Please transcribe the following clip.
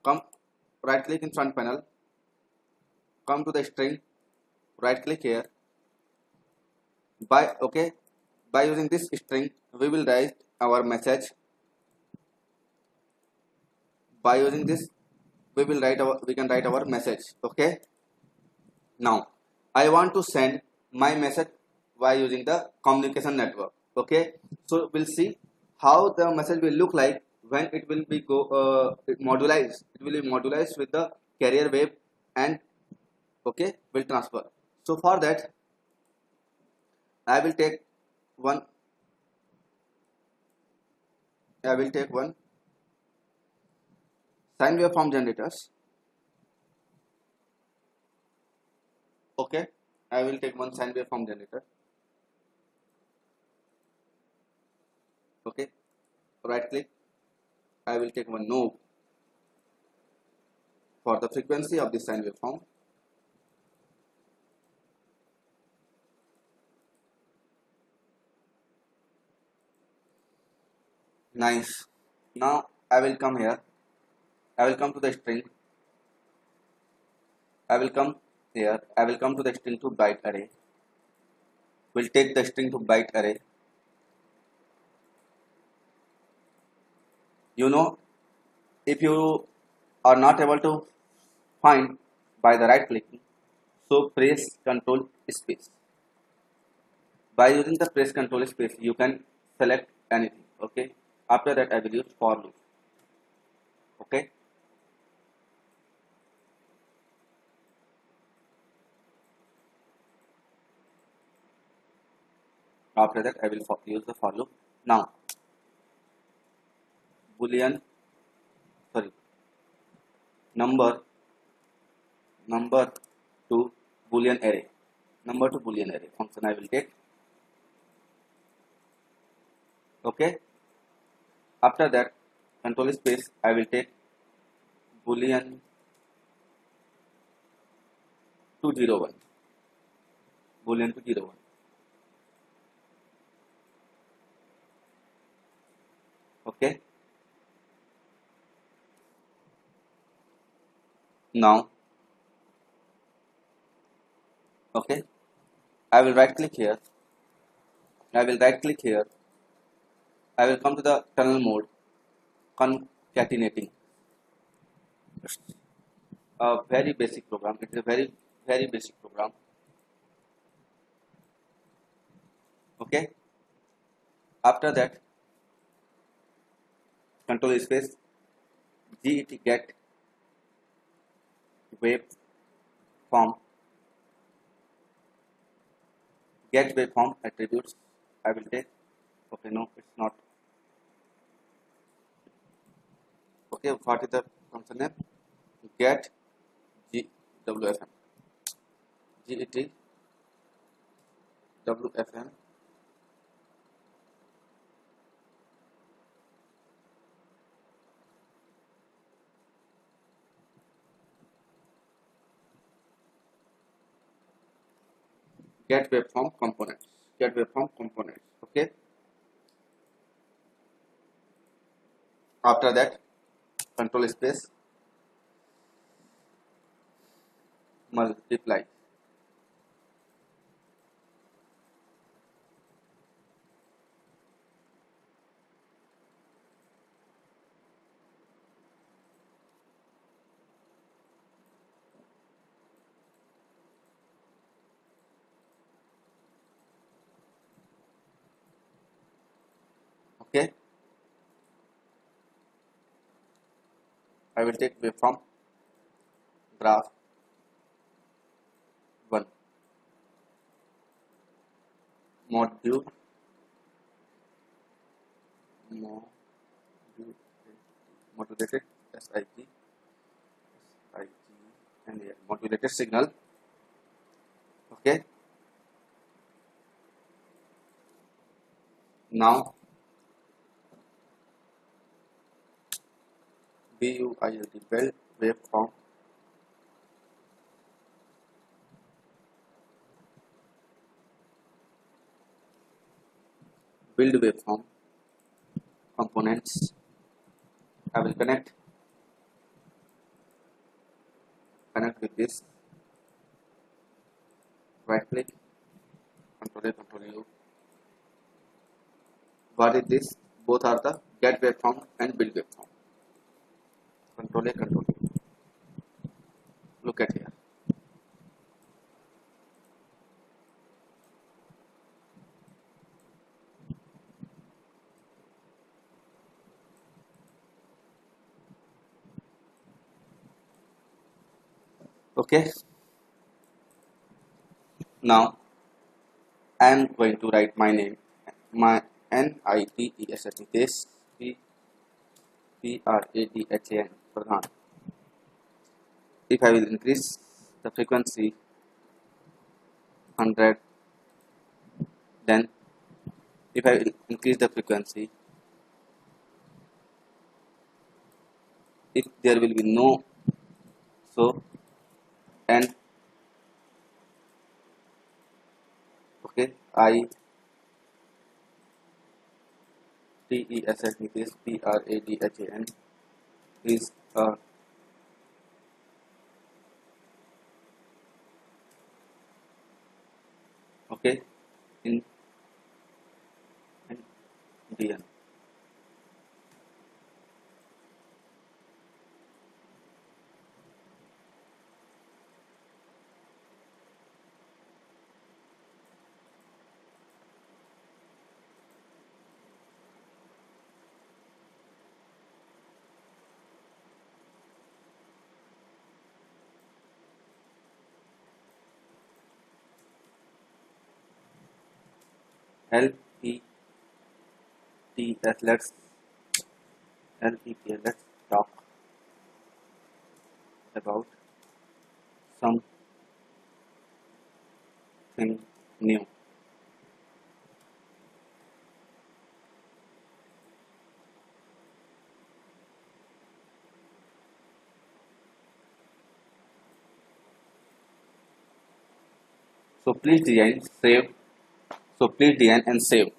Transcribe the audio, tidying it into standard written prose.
come right click in front panel, come to the string, right click here. By using this string we will write our message. By using this we can write our message. Okay, now I want to send my message by using the communication network. Okay, so we'll see how the message will look like when it will be modularized. It will be modularized with the carrier wave and okay will transfer. So for that I will take one sine waveform generators. Okay, I will take one sine waveform generator. Okay, right click, I will take one node for the frequency of the sine waveform. Nice. Now I will come here, I will come to the string, I will come here, I will come to the string to byte array. We'll take the string to byte array. You know, if you are not able to find by the right clicking, so press Control space. By using the press Control space, you can select anything. Okay. After that, I will use for loop. Okay. After that, I will use the for loop. Now, Boolean, sorry, number to Boolean array. Number to Boolean array function I will take. Okay. After that, Control space, I will take Boolean 201. Boolean 201. Okay. Now, okay, I will right click here. I will come to the tunnel mode, concatenating. It's a very basic program. It is a very basic program. Okay. After that, Control space, get waveform. Get waveform attributes. I will take. Okay, no, it's not. Okay, what is the function name? Get GWFM. GET WFM. Get waveform components. Get waveform components. Okay. After that, Control space, multiply. Okay. I will take waveform graph 1 modulated SIG and modulated signal. Okay. Now build waveform components. I will connect connect with this. Right click, Control A, Control U. What is this? Both are the get waveform and build waveform. Control A, Control U. Look at here. Okay. Now I am going to write my name. My NITES Nitesh, PRADHAN Pradhan. If I will increase the frequency 100, then if I will increase the frequency, if there will be no, so N, okay, ITES Nitesh, PRADHAN is okay in Indian. LETS, let's talk about something new. So please design, save. So please design and save.